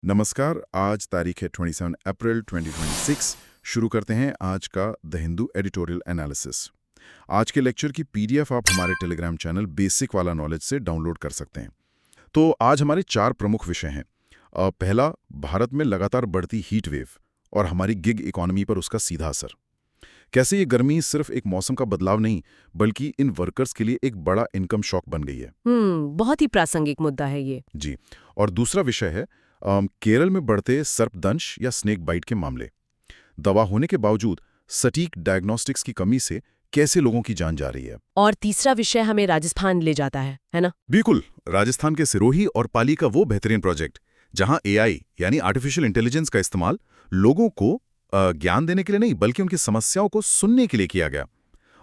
नमस्कार। आज तारीख है 27 अप्रैल 2026। शुरू करते हैं आज का द हिंदू एडिटोरियल एनालिसिस। आज के लेक्चर की पीडीएफ आप हमारे टेलीग्राम चैनल बेसिक वाला नॉलेज से डाउनलोड कर सकते हैं। तो आज हमारे 4 प्रमुख विषय हैं। पहला, भारत में लगातार बढ़ती हीट वेव और हमारी गिग इकोनॉमी पर उसका सीधा असर। कैसे ये गर्मी सिर्फ एक मौसम का बदलाव नहीं, बल्कि इन वर्कर्स के लिए एक बड़ा इनकम शॉक बन गई है। बहुत ही प्रासंगिक मुद्दा है ये। जी। और दूसरा विषय है केरल में बढ़ते सर्पदंश या स्नेक बाइट के मामले। दवा होने के बावजूद सटीक डायग्नोस्टिक्स की कमी से कैसे लोगों की जान जा रही है। और तीसरा विषय हमें राजस्थान ले जाता है ना? बिल्कुल, राजस्थान के सिरोही और पाली का वो बेहतरीन प्रोजेक्ट जहां एआई यानी आर्टिफिशियल इंटेलिजेंस का इस्तेमाल लोगों को ज्ञान देने के लिए नहीं, बल्कि उनकी समस्याओं को सुनने के लिए किया गया।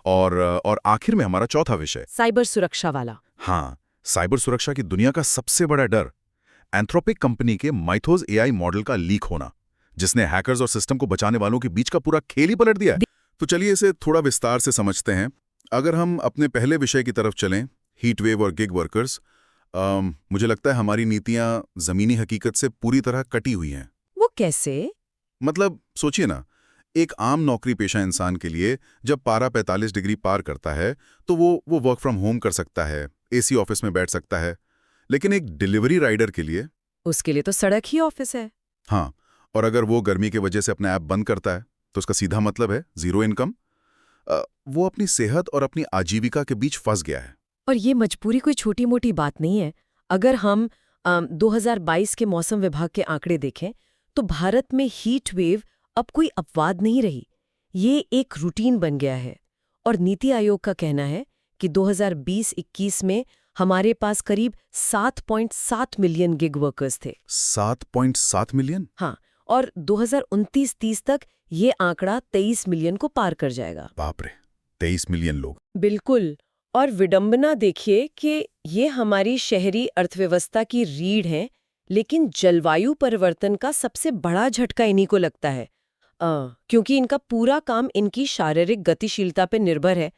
और आखिर में हमारा चौथा विषय, साइबर सुरक्षा वाला। हाँ, साइबर सुरक्षा की दुनिया का सबसे बड़ा डर, एंथ्रोपिक कंपनी के माइथोस एआई मॉडल का लीक होना, जिसने हैकर्स और सिस्टम को बचाने वालों के बीच का पूरा खेल ही पलट दिया है। तो चलिए इसे थोड़ा विस्तार से समझते हैं। अगर हम अपने पहले विषय की तरफ चलें, हीट वेव और गिग वर्कर्स, मुझे लगता है हमारी नीतियां जमीनी हकीकत से पूरी तरह कटी हुई हैं। वो कैसे? मतलब सोचिए ना, एक आम नौकरी पेशा इंसान के लिए जब पारा 45 डिग्री पार करता है तो वो वर्क फ्रॉम होम कर सकता है, एसी ऑफिस में बैठ सकता है। लेकिन एक डिलीवरी राइडर के लिए, उसके लिए तो सड़क ही ऑफिस है। हाँ, और अगर वो गर्मी की वजह से अपना ऐप बंद करता है तो उसका सीधा मतलब है जीरो इनकम। वो अपनी सेहत और अपनी आजीविका के बीच फंस गया है। और ये मजबूरी कोई छोटी मोटी बात नहीं है। अगर हम 2022 के मौसम विभाग के आंकड़े देखें तो भारत में हीट वेव अब कोई अपवाद नहीं रही, ये एक रूटीन बन गया है। और नीति आयोग का कहना है कि 2020-21 में हमारे पास करीब 7.7 मिलियन गिग वर्कर्स थे। 7.7 मिलियन? हाँ, और 2029-30 तक ये आंकड़ा 23 मिलियन को पार कर जाएगा। बाप रे, 23 मिलियन लोग। बिल्कुल। और विडंबना देखिए कि ये हमारी शहरी अर्थव्यवस्था की रीढ़ है, लेकिन जलवायु परिवर्तन का सबसे बड़ा झटका इन्हीं को लगता है। क्योंकि इनका पूरा काम इनकी शारीरिक गतिशीलता पर निर्भर है।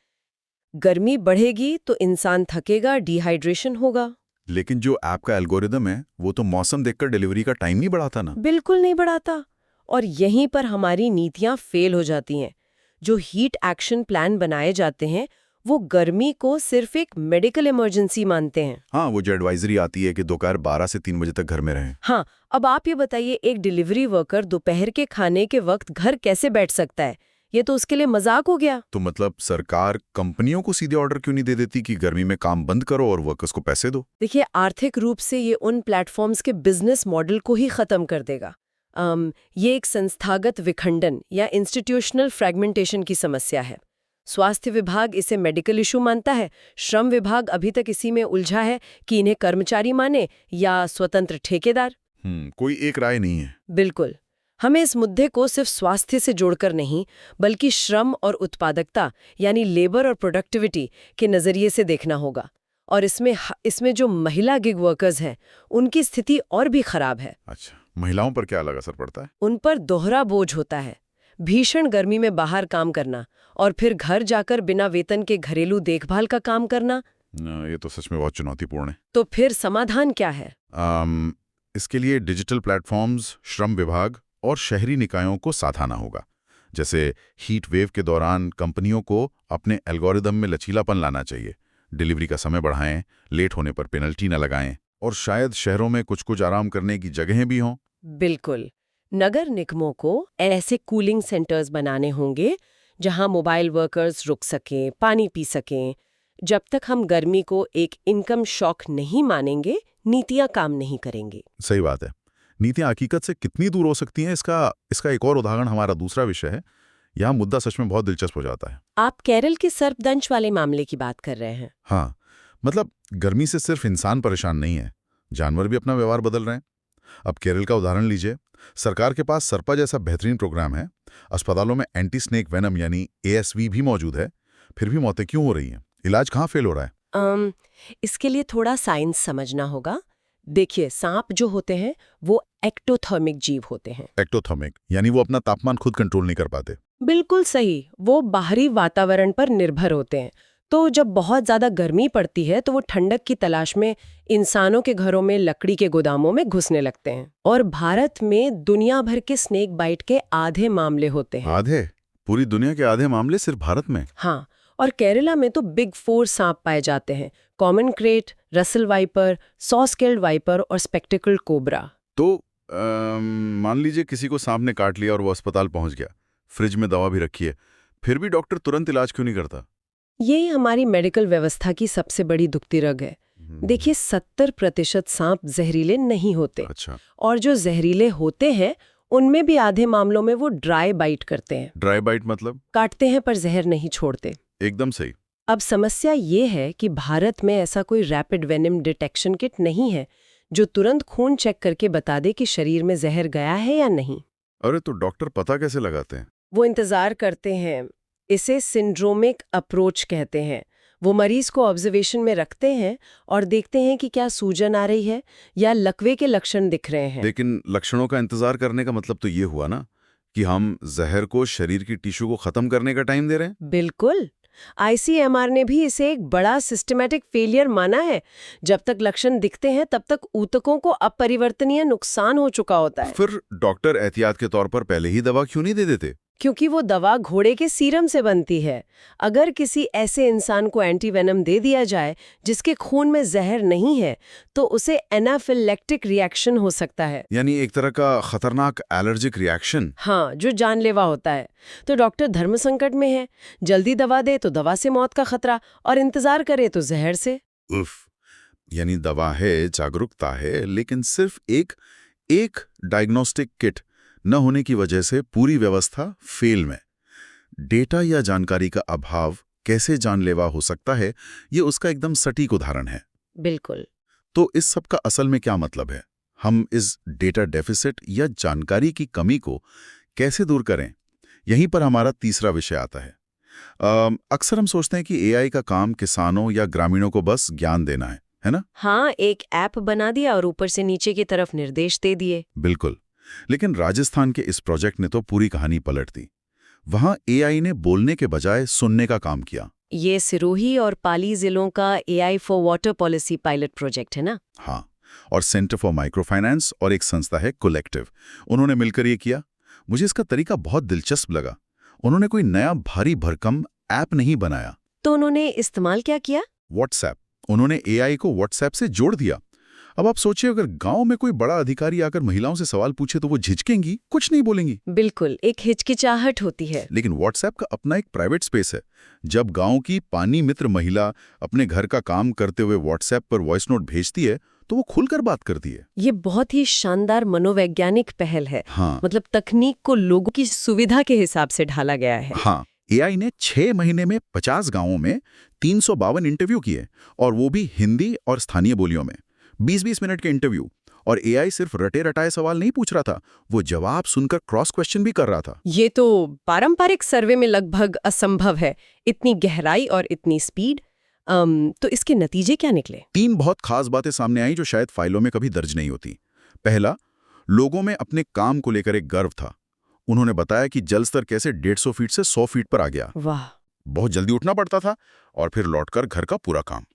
गर्मी बढ़ेगी तो इंसान थकेगा, डिहाइड्रेशन होगा। लेकिन जो ऐप का एल्गोरिदम है वो तो मौसम देखकर डिलीवरी का टाइम नहीं बढ़ाता ना। बिल्कुल नहीं बढ़ाता। और यहीं पर हमारी नीतियां फेल हो जाती हैं। जो हीट एक्शन प्लान बनाए जाते हैं वो गर्मी को सिर्फ एक मेडिकल इमरजेंसी मानते हैं। हाँ, वो जो एडवाइजरी आती है कि दोपहर 12 से 3 बजे तक घर में रहें। हाँ, अब आप ये बताइए, एक डिलीवरी वर्कर दोपहर के खाने के वक्त घर कैसे बैठ सकता है? ये तो उसके लिए मजाक हो गया। तो मतलब सरकार कंपनियों को सीधे ऑर्डर क्यों नहीं दे देती कि गर्मी में काम बंद करो और वर्कर्स को पैसे दो? देखिए, आर्थिक रूप से ये उन प्लेटफॉर्म्स के बिजनेस मॉडल को ही खत्म कर देगा। ये एक संस्थागत विखंडन या इंस्टीट्यूशनल फ्रैगमेंटेशन की समस्या है। स्वास्थ्य विभाग इसे मेडिकल इशू मानता है, श्रम विभाग अभी तक इसी में उलझा है कि इन्हें कर्मचारी माने या स्वतंत्र ठेकेदार। कोई एक राय नहीं है। बिल्कुल। हमें इस मुद्दे को सिर्फ स्वास्थ्य से जोड़कर नहीं, बल्कि श्रम और उत्पादकता यानी लेबर और प्रोडक्टिविटी के नजरिए से देखना होगा। और इसमें जो महिला गिग वर्कर्स हैं, उनकी स्थिति और भी खराब है। अच्छा, महिलाओं पर क्या अलग असर पड़ता है? उन पर दोहरा बोझ होता है। भीषण गर्मी में बाहर काम करना और फिर घर जाकर बिना वेतन के घरेलू देखभाल का काम करना। ये तो सच में बहुत चुनौतीपूर्ण है। तो फिर समाधान क्या है? इसके लिए डिजिटल प्लेटफॉर्म्स, श्रम विभाग और शहरी निकायों को साथ आना होगा। जैसे हीट वेव के दौरान कंपनियों को अपने एल्गोरिदम में लचीलापन लाना चाहिए। डिलीवरी का समय बढ़ाएं, लेट होने पर पेनल्टी न लगाएं, और शायद शहरों में कुछ आराम करने की जगहें भी हों। बिल्कुल। नगर निगमों को ऐसे कूलिंग सेंटर्स बनाने होंगे जहां मोबाइल वर्कर्स रुक सकें, पानी पी सकें। जब तक हम गर्मी को एक इनकम शॉक नहीं मानेंगे, नीतियां काम नहीं करेंगी। सही बात है। नीतियां हकीकत से कितनी दूर हो सकती हैं, इसका एक और उदाहरण हमारा दूसरा विषय है। यहाँ मुद्दा सच में बहुत दिलचस्प हो जाता है। आप केरल के सर्पदंश वाले मामले की बात कर रहे हैं? हाँ, मतलब गर्मी से सिर्फ इंसान परेशान नहीं है, जानवर भी अपना व्यवहार बदल रहे हैं। अब केरल का उदाहरण लीजिए। सरकार के पास सरपा जैसा बेहतरीन प्रोग्राम है, अस्पतालों में एंटी स्नेक वेनम यानी एएसवी भी मौजूद है, फिर भी मौतें क्यों हो रही हैं? इलाज कहाँ फेल हो रहा है? इसके लिए थोड़ा साइंस समझना होगा। देखिए, सांप जो होते हैं वो एक्टोथर्मिक जीव होते हैं। एक्टोथर्मिक यानी वो अपना तापमान खुद कंट्रोल नहीं कर पाते। बिल्कुल सही, वो बाहरी वातावरण पर निर्भर होते हैं। तो जब बहुत ज्यादा गर्मी पड़ती है तो वो ठंडक की तलाश में इंसानों के घरों में लकड़ी के गोदामों में घुसने लगते हैं। और भारत में दुनिया भर के स्नेक बाइट के आधे मामले होते हैं। आधे? पूरी दुनिया के आधे मामले सिर्फ भारत में? हाँ, और केरला में तो बिग 4 सांप पाए जाते हैं। Common crate, Russell viper, saw scaled viper और स्पेक्टिकल कोबरा। तो मान लीजिए किसी को सांप ने काट लिया और वो अस्पताल पहुंच गया, फ्रिज में दवा भी रखी है, फिर भी डॉक्टर तुरंत इलाज क्यों नहीं करता? ये हमारी मेडिकल व्यवस्था की सबसे बड़ी दुखती रग है। देखिए, 70% सांप जहरीले नहीं होते। अच्छा। और जो जहरीले होते हैं उनमें भी आधे मामलों में वो ड्राई बाइट करते हैं। ड्राई बाइट मतलब? काटते हैं पर जहर नहीं छोड़ते। एकदम सही। अब समस्या ये है कि भारत में ऐसा कोई रैपिड वेनम डिटेक्शन किट नहीं है जो तुरंत खून चेक करके बता दे कि शरीर में जहर गया है या नहीं। अरे तो डॉक्टर पता कैसे लगाते हैं? वो इंतजार करते हैं। इसे सिंड्रोमिक अप्रोच कहते हैं। वो मरीज को ऑब्जर्वेशन में रखते हैं और देखते हैं कि क्या सूजन आ रही है या लकवे के लक्षण दिख रहे हैं। लेकिन लक्षणों का इंतजार करने का मतलब तो ये हुआ ना कि हम जहर को शरीर की टिश्यू को खत्म करने का टाइम दे रहे हैं। बिल्कुल। आईसीएमआर ने भी इसे एक बड़ा सिस्टमैटिक फेलियर माना है। जब तक लक्षण दिखते हैं तब तक ऊतकों को अपरिवर्तनीय नुकसान हो चुका होता है। फिर डॉक्टर एहतियात के तौर पर पहले ही दवा क्यों नहीं दे देते? क्योंकि वो दवा घोड़े के सीरम से बनती है। अगर किसी ऐसे इंसान को एंटीवेनम दे दिया जाए जिसके खून में जहर नहीं है तो उसे एनाफिलैक्टिक रिएक्शन हो सकता है। यानी एक तरह का खतरनाक एलर्जिक रिएक्शन। हाँ, जो जानलेवा होता है। तो डॉक्टर धर्म संकट में है। जल्दी दवा दे तो दवा से मौत का खतरा, और इंतजार करे तो जहर से। उफ। यानी दवा है, जागरूकता है, लेकिन सिर्फ एक डायग्नोस्टिक किट न होने की वजह से पूरी व्यवस्था फेल में। डेटा या जानकारी का अभाव कैसे जानलेवा हो सकता है, ये उसका एकदम सटीक उदाहरण है। बिल्कुल। तो इस सब का असल में क्या मतलब है? हम इस डेटा डेफिसिट या जानकारी की कमी को कैसे दूर करें? यहीं पर हमारा तीसरा विषय आता है। अक्सर हम सोचते हैं कि एआई का काम किसानों या ग्रामीणों को बस ज्ञान देना है ना? हाँ, एक ऐप बना दिया और ऊपर से नीचे की तरफ निर्देश दे दिए। बिल्कुल। लेकिन राजस्थान के इस प्रोजेक्ट ने तो पूरी कहानी पलट दी। वहां एआई ने बोलने के बजाय सुनने का काम किया। ये सिरोही और पाली जिलों का AI for water policy pilot project है ना? हाँ, और सेंटर फॉर माइक्रो फाइनेंस और एक संस्था है कलेक्टिव, उन्होंने मिलकर ये किया। मुझे इसका तरीका बहुत दिलचस्प लगा। उन्होंने कोई नया भारी भरकम ऐप नहीं बनाया। तो उन्होंने इस्तेमाल क्या किया? व्हाट्सएप। उन्होंने एआई को व्हाट्सएप से जोड़ दिया। अब आप सोचिए, अगर गांव में कोई बड़ा अधिकारी आकर महिलाओं से सवाल पूछे तो वो झिझकेंगी, कुछ नहीं बोलेंगी। बिल्कुल, एक हिचकिचाहट होती है। लेकिन व्हाट्सएप का अपना एक प्राइवेट स्पेस है। जब गांव की पानी मित्र महिला अपने घर का काम करते हुए व्हाट्सएप पर वॉइस नोट भेजती है तो वो खुलकर बात करती है। ये बहुत ही शानदार मनोवैज्ञानिक पहल है। हाँ। मतलब तकनीक को लोगों की सुविधा के हिसाब से ढाला गया है। हाँ, एआई ने 6 महीने में 50 गांवों में 352 इंटरव्यू किए, और वो भी हिंदी और स्थानीय बोलियों में। 20-20 मिनट के इंटरव्यू, और एआई सिर्फ रटे रटाए सवाल नहीं पूछ रहा था, वो जवाब सुनकर क्रॉस क्वेश्चन भी कर रहा था। ये तो पारंपरिक सर्वे में लगभग असंभव है, इतनी गहराई और इतनी स्पीड। तो इसके नतीजे क्या निकले? 3 बहुत खास बातें सामने आई जो शायद फाइलों में कभी दर्ज नहीं होती। पहला, लोगों में अपने काम को लेकर एक गर्व था। उन्होंने बताया कि जल स्तर कैसे 150 फीट से 100 फीट पर आ गया। वाह। बहुत जल्दी उठना पड़ता था और फिर लौटकर घर का पूरा काम।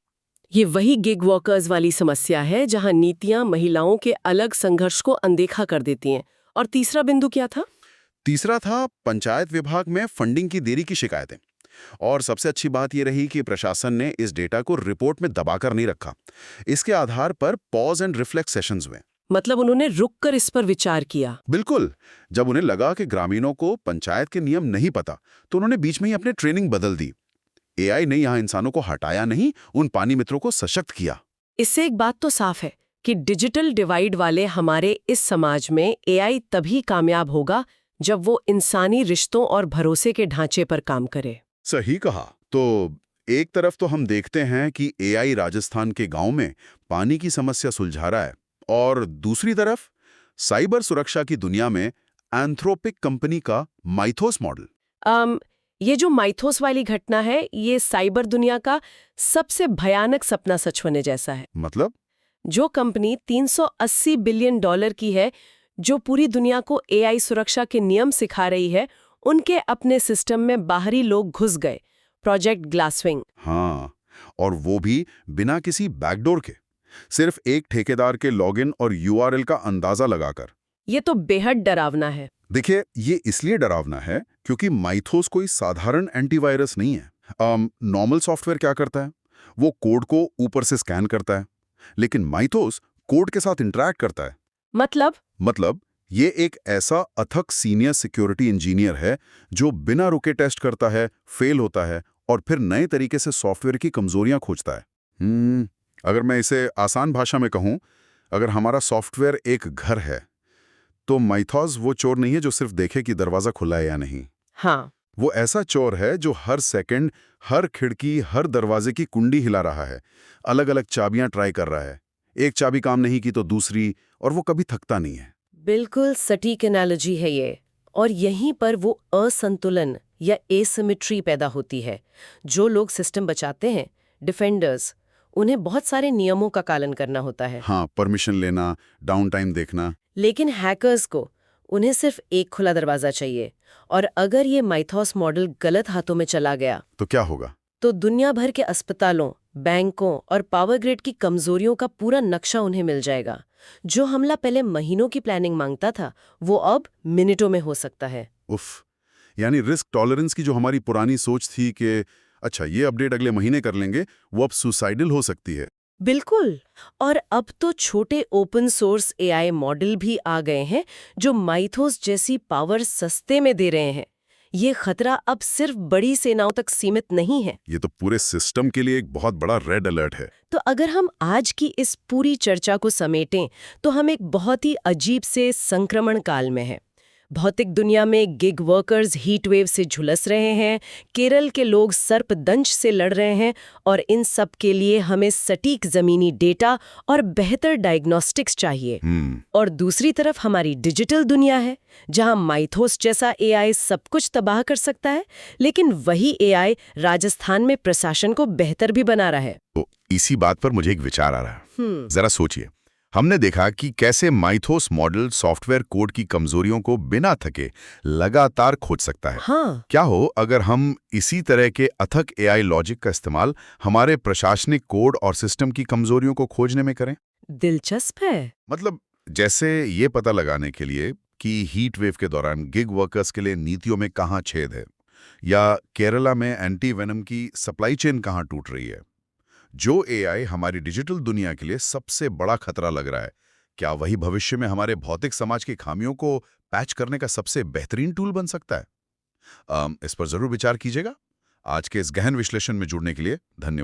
ये वही गिग वर्कर्स वाली समस्या है जहां नीतियां महिलाओं के अलग संघर्ष को अनदेखा कर देती हैं। और तीसरा बिंदु क्या था? तीसरा था पंचायत विभाग में फंडिंग की देरी की शिकायतें। और सबसे अच्छी बात यह रही कि प्रशासन ने इस डेटा को रिपोर्ट में दबाकर नहीं रखा। इसके आधार पर पॉज एंड रिफ्लेक्ट सेशंस हुए। मतलब उन्होंने रुककर इस पर विचार किया। बिल्कुल। जब उन्हें लगा कि ग्रामीणों को पंचायत के नियम नहीं पता तो उन्होंने बीच में ही अपनी ट्रेनिंग बदल दी। एआई ने यहां इंसानों को हटाया नहीं, उन पानी मित्रों को सशक्त किया। इससे एक बात तो साफ है कि डिजिटल डिवाइड वाले हमारे इस समाज में एआई तभी कामयाब होगा जब वो इंसानी रिश्तों और भरोसे के ढांचे पर काम करे। सही कहा। तो एक तरफ तो हम देखते हैं कि एआई राजस्थान के गांव में पानी की समस्या सुलझा रहा है, और दूसरी तरफ साइबर सुरक्षा की दुनिया में एंथ्रोपिक कंपनी का माइथोस मॉडल। ये जो माइथोस वाली घटना है, ये साइबर दुनिया का सबसे भयानक सपना सच होने जैसा है। मतलब? जो कंपनी $380 बिलियन की है, जो पूरी दुनिया को एआई सुरक्षा के नियम सिखा रही है, उनके अपने सिस्टम में बाहरी लोग घुस गए, प्रोजेक्ट ग्लासविंग। हाँ, और वो भी बिना किसी बैकडोर के, सिर्फ एक ठेकेदार के लॉगिन और यूआरएल का अंदाजा लगाकर। ये तो बेहद डरावना है। देखिए, ये इसलिए डरावना है क्योंकि माइथोस कोई साधारण एंटीवायरस नहीं है। नॉर्मल सॉफ्टवेयर क्या करता है? वो कोड को ऊपर से स्कैन करता है, लेकिन माइथोस कोड के साथ इंटरैक्ट करता है। मतलब ये एक ऐसा अथक सीनियर सिक्योरिटी इंजीनियर है जो बिना रुके टेस्ट करता है, फेल होता है और फिर नए तरीके से सॉफ्टवेयर की कमजोरियां खोजता है। अगर मैं इसे आसान भाषा में कहूं, अगर हमारा सॉफ्टवेयर एक घर है, तो माइथोस वो चोर नहीं है जो सिर्फ देखे कि दरवाजा खुला है या नहीं। हाँ, वो ऐसा चोर है जो हर सेकंड, हर खिड़की, हर दरवाजे की कुंडी हिला रहा है, अलग-अलग चाबियां ट्राई कर रहा है। एक चाबी काम नहीं की तो दूसरी, और वो कभी थकता नहीं है। बिल्कुल सटीक एनालॉजी है ये। और यहीं पर वो असंतुलन या एसिमेट्री पैदा होती है। जो लोग सिस्टम बचाते हैं, डिफेंडर्स, उन्हें बहुत सारे नियमों का पालन करना होता है। हाँ, परमिशन लेना, डाउन टाइम देखना। लेकिन हैकर्स को उन्हें सिर्फ एक खुला दरवाजा चाहिए। और अगर ये माइथोस मॉडल गलत हाथों में चला गया, तो क्या होगा? तो दुनिया भर के अस्पतालों, बैंकों और पावर ग्रिड की कमजोरियों का पूरा नक्शा उन्हें मिल जाएगा। जो हमला पहले महीनों की प्लानिंग मांगता था, वो अब मिनटों में हो सकता है। उफ, यानी रिस्क टॉलरेंस की जो हमारी पुरानी सोच थी कि अच्छा ये अपडेट अगले महीने कर लेंगे, वो अब सुसाइडल हो सकती है। बिल्कुल। और अब तो छोटे ओपन सोर्स एआई मॉडल भी आ गए हैं जो माइथोस जैसी पावर सस्ते में दे रहे हैं। ये खतरा अब सिर्फ बड़ी सेनाओं तक सीमित नहीं है। ये तो पूरे सिस्टम के लिए एक बहुत बड़ा रेड अलर्ट है। तो अगर हम आज की इस पूरी चर्चा को समेटें, तो हम एक बहुत ही अजीब से संक्रमण काल में हैं। भौतिक दुनिया में गिग वर्कर्स हीट वेव से झुलस रहे हैं, केरल के लोग सर्पदंश से लड़ रहे हैं, और इन सब के लिए हमें सटीक जमीनी डेटा और बेहतर डायग्नोस्टिक्स चाहिए। और दूसरी तरफ हमारी डिजिटल दुनिया है, जहां माइथोस जैसा एआई सब कुछ तबाह कर सकता है, लेकिन वही एआई राजस्थान में प्रशासन को बेहतर भी बना रहा है। तो इसी बात पर मुझे एक विचार आ रहा है। जरा सोचिए, हमने देखा कि कैसे माइथोस मॉडल सॉफ्टवेयर कोड की कमजोरियों को बिना थके लगातार खोज सकता है। हाँ, क्या हो अगर हम इसी तरह के अथक एआई लॉजिक का इस्तेमाल हमारे प्रशासनिक कोड और सिस्टम की कमजोरियों को खोजने में करें? दिलचस्प है। मतलब जैसे ये पता लगाने के लिए कि हीट वेव के दौरान गिग वर्कर्स के लिए नीतियों में कहाँ छेद है, या केरला में एंटी वेनम की सप्लाई चेन कहाँ टूट रही है। जो एआई हमारी डिजिटल दुनिया के लिए सबसे बड़ा खतरा लग रहा है, क्या वही भविष्य में हमारे भौतिक समाज की खामियों को पैच करने का सबसे बेहतरीन टूल बन सकता है? इस पर जरूर विचार कीजिएगा। आज के इस गहन विश्लेषण में जुड़ने के लिए धन्यवाद।